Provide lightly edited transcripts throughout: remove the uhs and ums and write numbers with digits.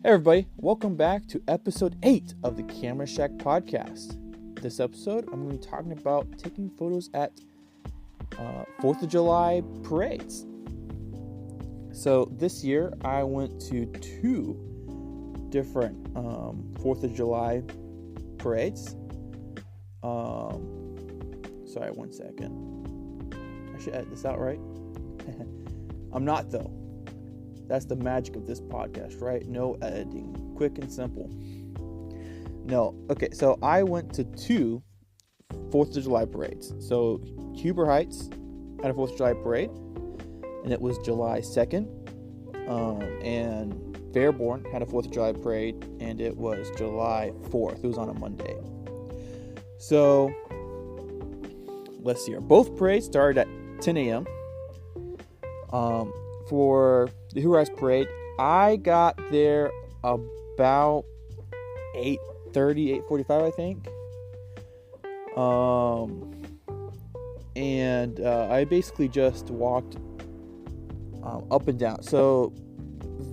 Hey everybody, welcome back to episode 8 of the Camera Shack podcast. This episode, I'm going to be talking about taking photos at 4th of July parades. So this year, I went to 2 different 4th of July parades. Sorry, one second. I should edit this out, right? I'm not, though. That's the magic of this podcast, right? No editing. Quick and simple. No. Okay, so I went to 2 4th of July parades. So Huber Heights had a 4th of July parade, and it was July 2nd. And Fairborn had a 4th of July parade, and it was July 4th. It was on a Monday. So let's see here. Both parades started at 10 a.m. For the Huber Heights parade, I got there about 8:30, 8:45, I think. And I basically just walked up and down. So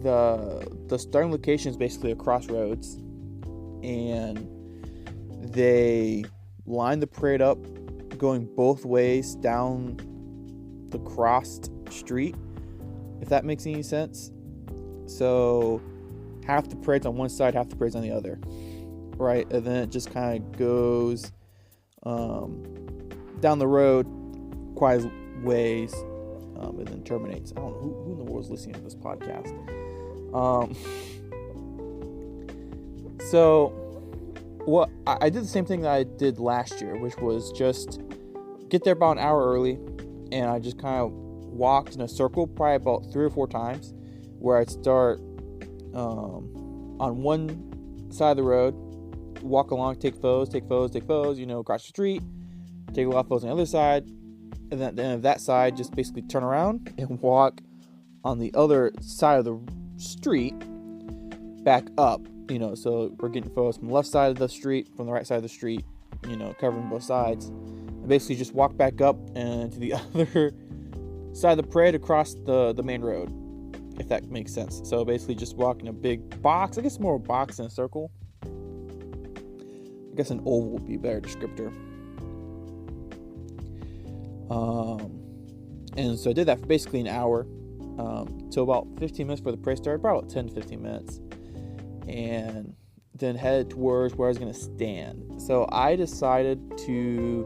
the starting location is basically a crossroads, and they lined the parade up going both ways down the crossed street, if that makes any sense. So half the parade's on one side, half the parade's on the other, right? And then it just kind of goes down the road quite a ways, and then terminates. I don't know who in the world is listening to this podcast. So what I did the same thing that I did last year, which was just get there about an hour early, and I just kind of walked in a circle probably about 3 or 4 times, where I'd start on one side of the road, walk along, take photos, across the street, take a lot of photos on the other side, and then at the end of that side, just basically turn around and walk on the other side of the street back up, so we're getting photos from the left side of the street, from the right side of the street, covering both sides, and basically just walk back up and to the other side of the parade across the main road, if that makes sense. So basically just walk in a big box. I guess more a box than a circle. I guess an oval would be a better descriptor. And so I did that for basically an hour, till about 15 minutes before the parade started, probably about 10 to 15 minutes, and then headed towards where I was going to stand. So I decided to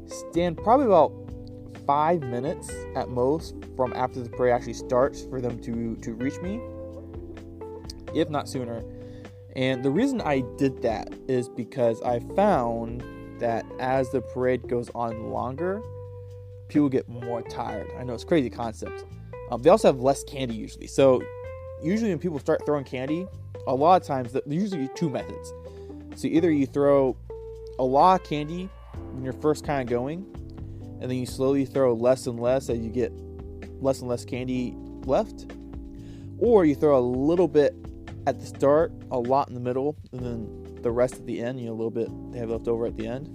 stand probably about 5 minutes at most from after the parade actually starts for them to reach me, if not sooner. And the reason I did that is because I found that as the parade goes on longer, people get more tired. I know it's a crazy concept. They also have less candy usually. So usually when people start throwing candy, a lot of times there's usually 2 methods. So either you throw a lot of candy when you're first kind of going, and then you slowly throw less and less as you get less and less candy left, or you throw a little bit at the start, a lot in the middle, and then the rest at the end, a little bit they have left over at the end.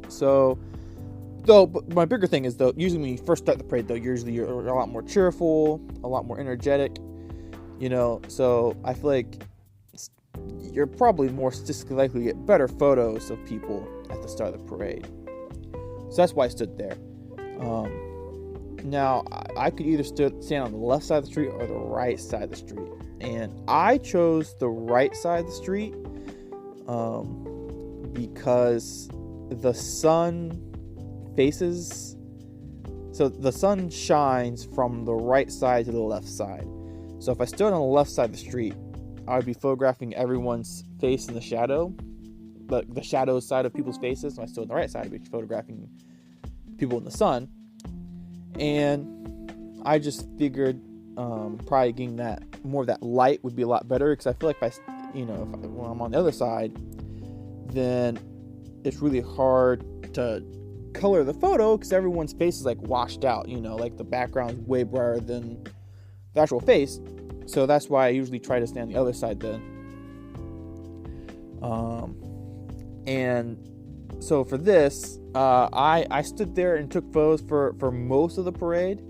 So, but my bigger thing is, though, usually when you first start the parade, though, usually you're a lot more cheerful, a lot more energetic, so I feel like you're probably more statistically likely to get better photos of people at the start of the parade. So that's why I stood there. Now, I could either stand on the left side of the street or the right side of the street. And I chose the right side of the street because the sun faces... So the sun shines from the right side to the left side. So if I stood on the left side of the street, I would be photographing everyone's face in the shadow. The shadow side of people's faces. When I stood on the right side, I'd be photographing people in the sun. And I just figured probably getting that more of that light would be a lot better, because I feel like when I'm on the other side, then it's really hard to color the photo because everyone's face is like washed out, like the background is way brighter than the actual face. So that's why I usually try to stand on the other side then. And so for this, I stood there and took photos for most of the parade.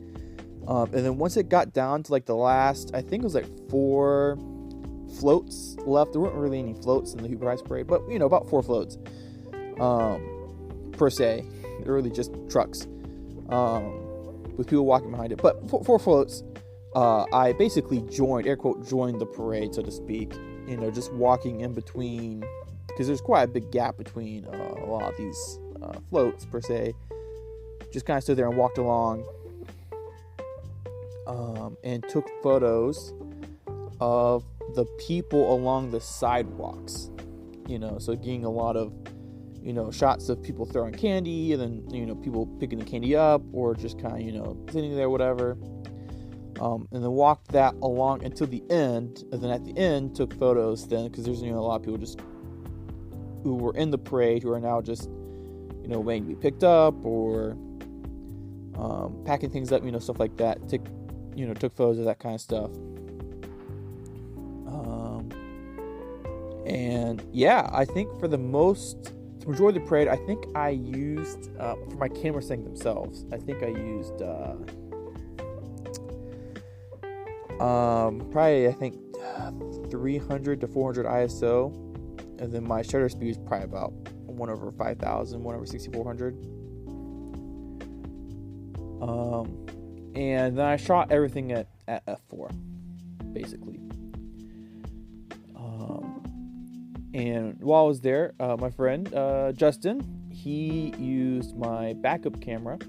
And then once it got down to like the last, I think it was like 4 floats left. There weren't really any floats in the Huber Heights Parade, but about 4 floats per se. They're really just trucks with people walking behind it. But 4 floats, I basically air quote, joined the parade, so to speak. Just walking in between, because there's quite a big gap between a lot of these floats per se. Just kind of stood there and walked along. And took photos of the people along the sidewalks, so getting a lot of, shots of people throwing candy, and then, people picking the candy up, or just kind of, sitting there, whatever. And then walked that along until the end, and then at the end took photos then, because there's, a lot of people just who were in the parade who are now just, waiting to be picked up, or packing things up, stuff like that. Took photos of that kind of stuff. And yeah, I think for the majority of the parade, I think I used, for my camera sync themselves, I think I used, probably, 300 to 400 ISO. And then my shutter speed is probably about 1/5000, 1/6400. And then I shot everything at f4, basically. And while I was there, my friend Justin, he used my backup camera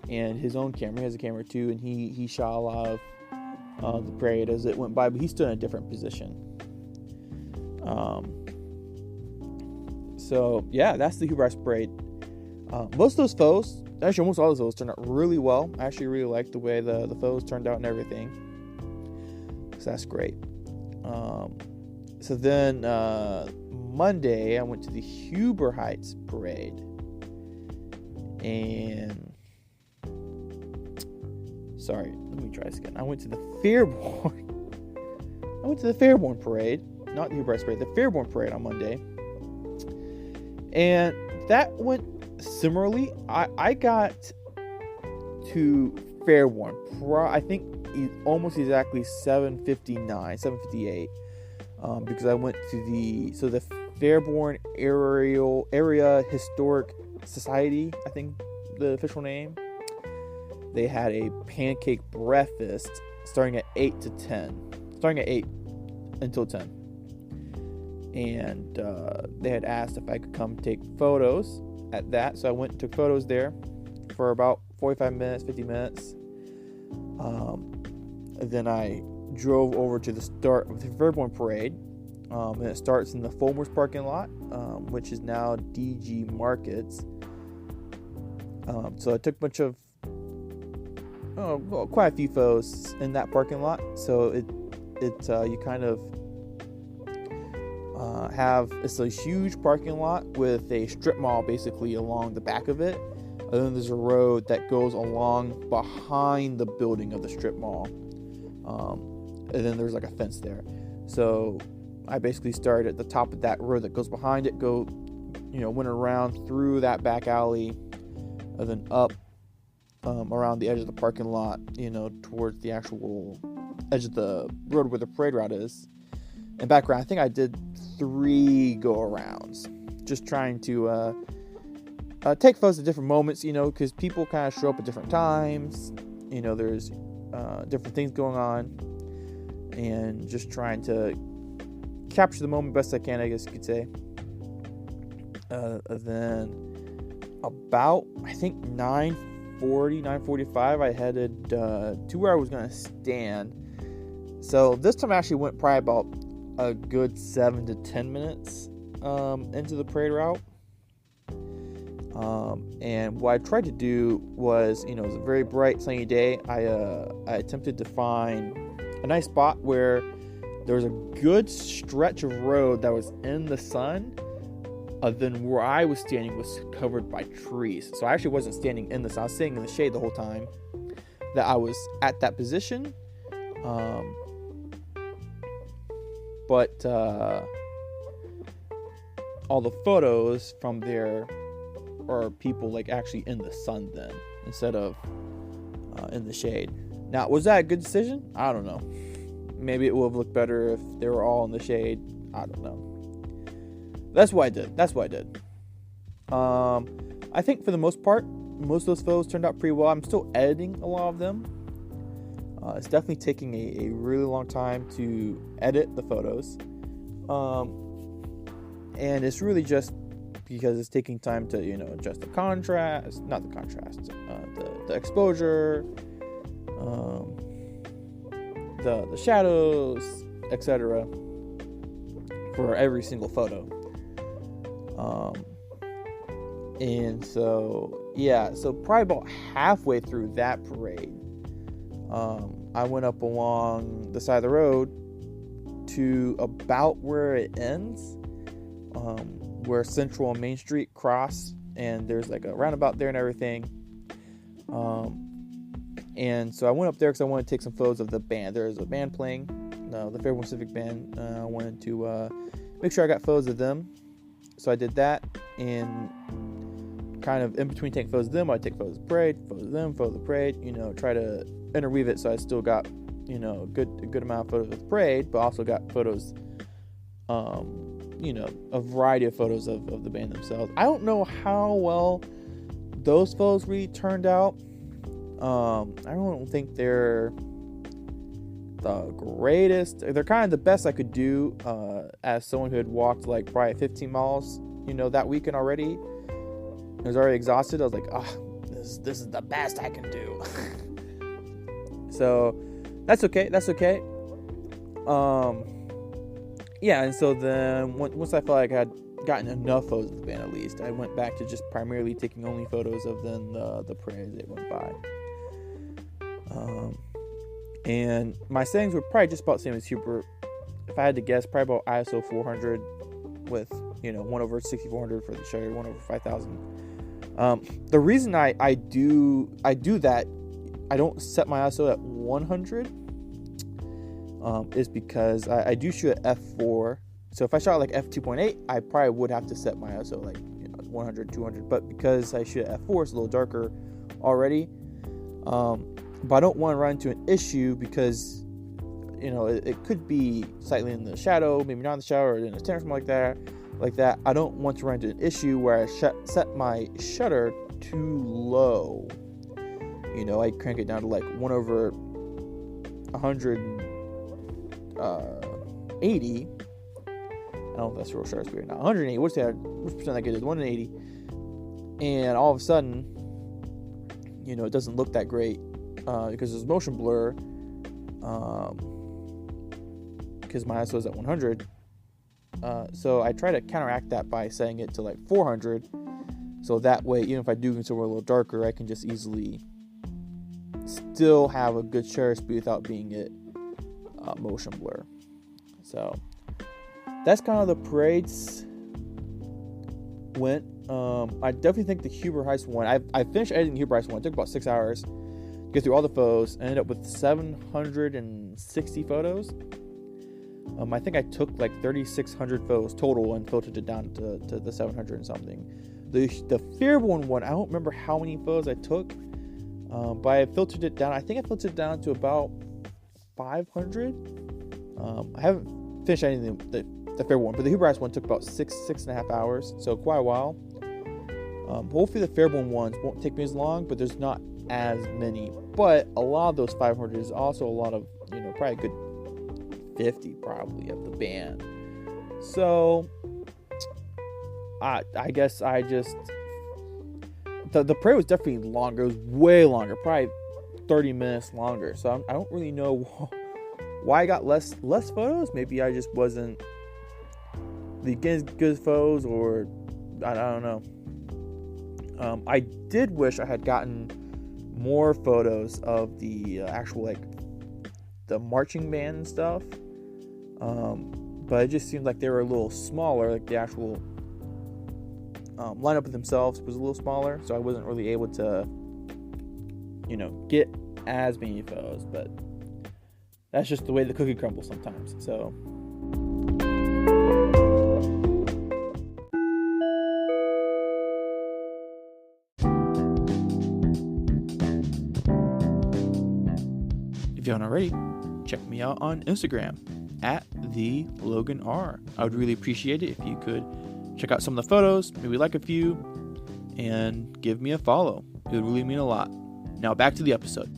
and his own camera. He has a camera too, and he shot a lot of the parade as it went by, but he stood in a different position. So yeah, that's the Huber Heights Parade. Most of those photos, actually almost all of those turned out really well. I actually really liked the way the photos turned out and everything. So that's great. So then Monday I went to the Huber Heights Parade. And sorry, let me try this again. I went to the Fairborn. I went to the Fairborn Parade, not the Huber Heights Parade, the Fairborn Parade on Monday. And that went similarly. I got to Fairborn, I think almost exactly 7:59, 7:58, because I went to the Fairborn Area Historic Society, I think the official name. They had a pancake breakfast starting at 8 until 10. And they had asked if I could come take photos at that, so I went and took photos there for about 45 minutes, 50 minutes. And then I drove over to the start of the Fairborn Parade, and it starts in the Fulmer's parking lot, which is now DG Markets. So I took a bunch of quite a few photos in that parking lot. So you kind of it's a huge parking lot with a strip mall basically along the back of it, and then there's a road that goes along behind the building of the strip mall, and then there's like a fence there. So I basically started at the top of that road that goes behind it, went around through that back alley, and then up around the edge of the parking lot, towards the actual edge of the road where the parade route is. And background, I think I did 3 go-arounds, just trying to take photos at different moments, because people kind of show up at different times. There's different things going on, and just trying to capture the moment best I can, I guess you could say. Then about, I think 9:45, I headed to where I was going to stand. So this time I actually went probably about a good 7 to 10 minutes into the parade route. And what I tried to do was, it was a very bright sunny day. I attempted to find a nice spot where there was a good stretch of road that was in the sun. Then where I was standing was covered by trees. So I actually wasn't standing in the sun. I was sitting in the shade the whole time that I was at that position. But all the photos from there are people like actually in the sun then, instead of in the shade. Now, was that a good decision? I don't know. Maybe it would have looked better if they were all in the shade. I don't know. That's what I did. I think for the most part, most of those photos turned out pretty well. I'm still editing a lot of them. It's definitely taking a really long time to edit the photos. And it's really just because it's taking time to, adjust the contrast, not the contrast, the exposure, the shadows, etc. for every single photo. And so, so probably about halfway through that parade, I went up along the side of the road to about where it ends, where Central and Main Street cross, and there's like a roundabout there and everything. And so I went up there because I wanted to take some photos of the band. There's a band playing, the Fairborn Civic Band. I wanted to make sure I got photos of them. So I did that, and kind of in between taking photos of them, I'd take photos of the parade, photos of them, photos of the parade, try to interweave it so I still got, a good amount of photos of the parade, but also got photos, a variety of photos of the band themselves. I don't know how well those photos really turned out. I don't think they're the greatest. They're kind of the best I could do as someone who had walked like probably 15 miles, that weekend already. I was already exhausted. I was like, this is the best I can do. So that's okay. And so then once I felt like I had gotten enough photos of the band, at least, I went back to just primarily taking only photos of then the parade as it went by. And my settings were probably just about the same as Hubert. If I had to guess, probably about ISO 400 with 1/6400 for the shutter, 1/5000. The reason I do that, I don't set my ISO at 100, is because I do shoot at f4. So if I shot like f2.8, I probably would have to set my ISO like 100, 200. But because I shoot at f4, it's a little darker already. But I don't want to run into an issue because, it could be slightly in the shadow, maybe not in the shadow, or in a tent or something like that. I don't want to run into an issue where I set my shutter too low. I crank it down to like 1/180. I don't know if that's real shutter speed or not. 180. Which percent I get is 180, and all of a sudden, it doesn't look that great because there's motion blur. Because my ISO is at 100. So I try to counteract that by setting it to like 400. So that way, even if I do consider a little darker, I can just easily still have a good shutter speed without being at motion blur. So that's kind of the parades went. I definitely think the Huber Heist one, I finished editing the Huber Heist one. It took about 6 hours to get through all the photos. I ended up with 760 photos. I think I took like 3,600 photos total and filtered it down to the 700 and something. The Fairborn one, I don't remember how many photos I took, but I filtered it down. I think I filtered it down to about 500. I haven't finished anything the Fairborn one, but the Huber Heist one took about six and a half hours, so quite a while. Hopefully the Fairborn ones won't take me as long, but there's not as many. But a lot of those 500 is also a lot of, probably a good 50 probably of the band. So I guess I just the parade was definitely longer. It was way longer, probably 30 minutes longer. So I don't really know why I got less photos. Maybe I just wasn't the good photos, or I don't know. I did wish I had gotten more photos of the actual like the marching band and stuff. But it just seemed like they were a little smaller, like the actual lineup of themselves was a little smaller, so I wasn't really able to, get as many photos. But that's just the way the cookie crumbles sometimes. So If you haven't already, check me out on Instagram at the Logan R. I would really appreciate it if you could check out some of the photos, maybe like a few, and give me a follow. It would really mean a lot. Now back to the episode.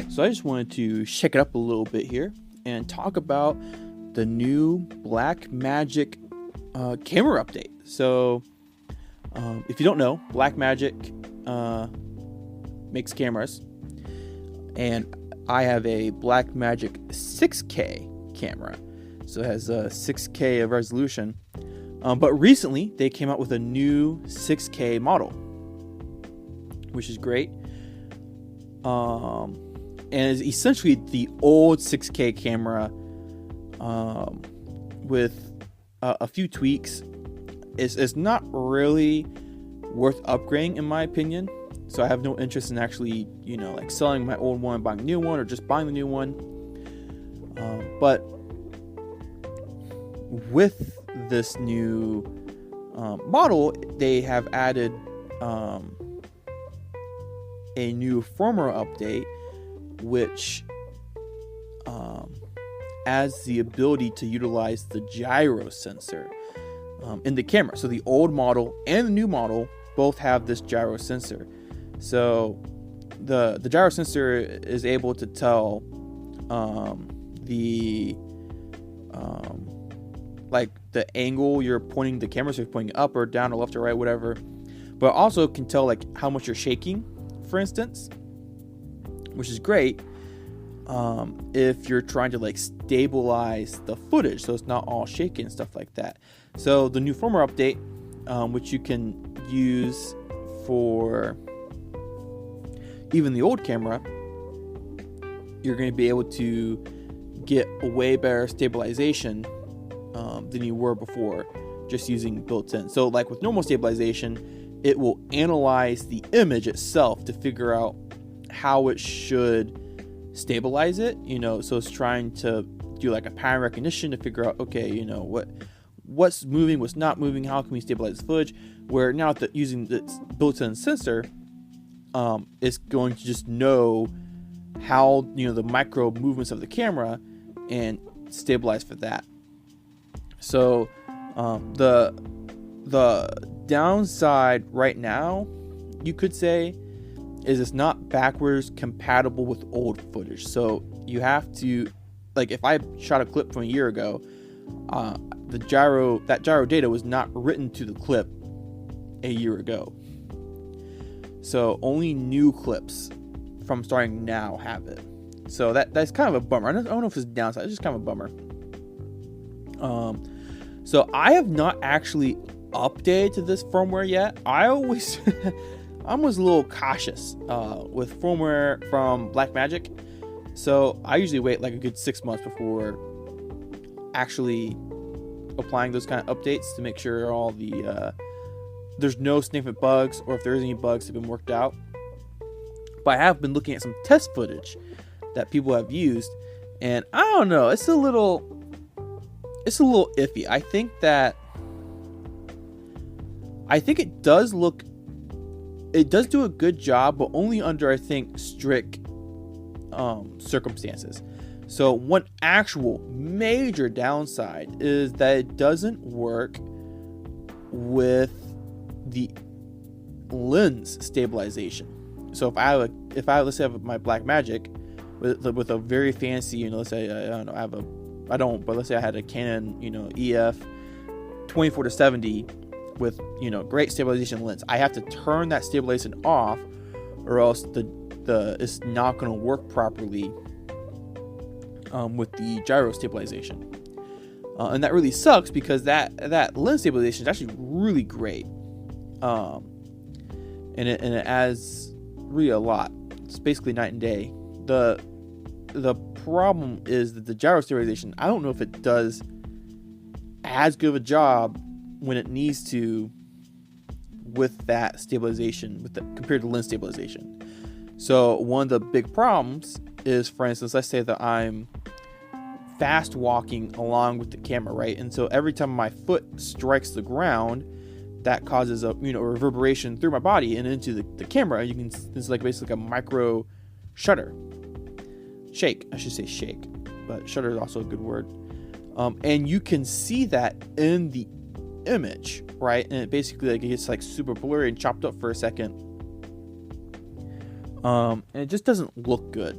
So I just wanted to shake it up a little bit here and talk about the new Blackmagic camera update. So if you don't know, Blackmagic makes cameras, and I have a Blackmagic 6K camera, so it has a 6K of resolution. But recently they came out with a new 6K model, which is great. And is essentially the old 6K camera with a few tweaks. It's not really worth upgrading in my opinion. So I have no interest in actually, like selling my old one, buying a new one, or just buying the new one. But with this new model, they have added a new firmware update, which adds the ability to utilize the gyro sensor in the camera. So the old model and the new model both have this gyro sensor. So the gyro sensor is able to tell like the angle you're pointing the camera, so if you're pointing up or down or left or right, whatever. But also can tell like how much you're shaking, for instance, which is great if you're trying to like stabilize the footage so it's not all shaky and stuff like that. So the new firmware update, which you can use for even the old camera, you're going to be able to get a way better stabilization than you were before just using built-in. So like with normal stabilization, it will analyze the image itself to figure out how it should stabilize it, so it's trying to do like a pattern recognition to figure out, okay, what's moving, what's not moving, how can we stabilize the footage, where now using the built-in sensor, it's going to just know how, the micro movements of the camera and stabilize for that. So the downside right now, you could say, is it's not backwards compatible with old footage. So you have to, like, if I shot a clip from a year ago, that gyro data was not written to the clip a year ago. So only new clips from starting now have it. So that's kind of a bummer. I don't know if it's a downside. It's just kind of a bummer. So I have not actually updated to this firmware yet. I always I'm always a little cautious with firmware from Blackmagic. So I usually wait like a good 6 months before actually applying those kind of updates to make sure all the there's no snippet bugs, or if there's any bugs have been worked out. But I have been looking at some test footage that people have used, and I don't know, it's a little iffy. I think it does do a good job, but only under, I think, strict circumstances. So one actual major downside is that it doesn't work with the lens stabilization. So if I let's say I have my Blackmagic with a very fancy, let's say let's say I had a Canon, EF 24-70 with, great stabilization lens. I have to turn that stabilization off, or else it's not going to work properly with the gyro stabilization. And that really sucks, because that lens stabilization is actually really great. And it adds really a lot. It's basically night and day. The problem is that the gyro stabilization, I don't know if it does as good of a job when it needs to with that stabilization compared to lens stabilization. So one of the big problems is, for instance, let's say that I'm fast walking along with the camera, right? And so every time my foot strikes the ground, that causes a reverberation through my body and into the camera. It's like basically a micro shake, I should say shake, but shutter is also a good word. And you can see that in the image, right? And it basically like it gets like super blurry and chopped up for a second. And it just doesn't look good,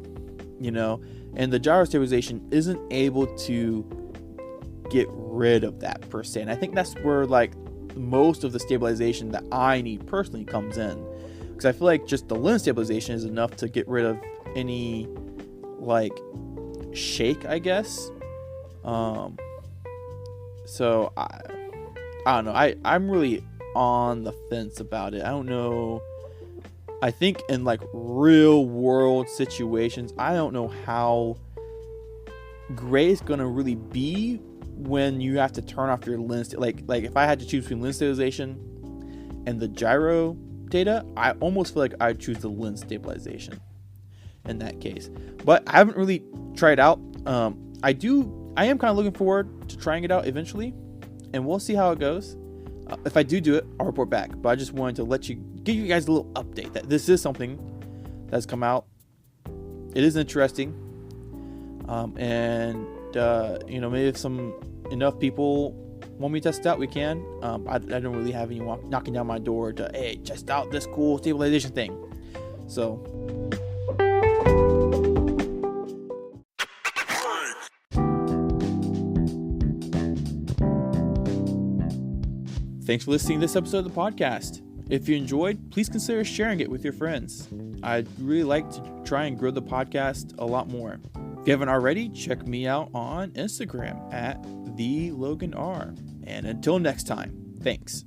and the gyro stabilization isn't able to get rid of that per se. And I think that's where like most of the stabilization that I need personally comes in, because I feel like just the lens stabilization is enough to get rid of any like shake, I guess. So I don't know. I'm really on the fence about it. I don't know. I think in like real world situations, I don't know how great it's gonna really be when you have to turn off your lens. Like if I had to choose between lens stabilization and the gyro data, I almost feel like I'd choose the lens stabilization in that case. But I haven't really tried it out. I am kind of looking forward to trying it out eventually, and we'll see how it goes. If I do it, I'll report back. But I just wanted to give you guys a little update that this is something that's come out. It is interesting, and maybe if enough people want me to test it out, we can. I don't really have anyone knocking down my door to, hey, test out this cool stabilization thing. So thanks for listening to this episode of the podcast. If you enjoyed, please consider sharing it with your friends. I'd really like to try and grow the podcast a lot more. If you haven't already, check me out on Instagram at @TheLoganR. And until next time, thanks.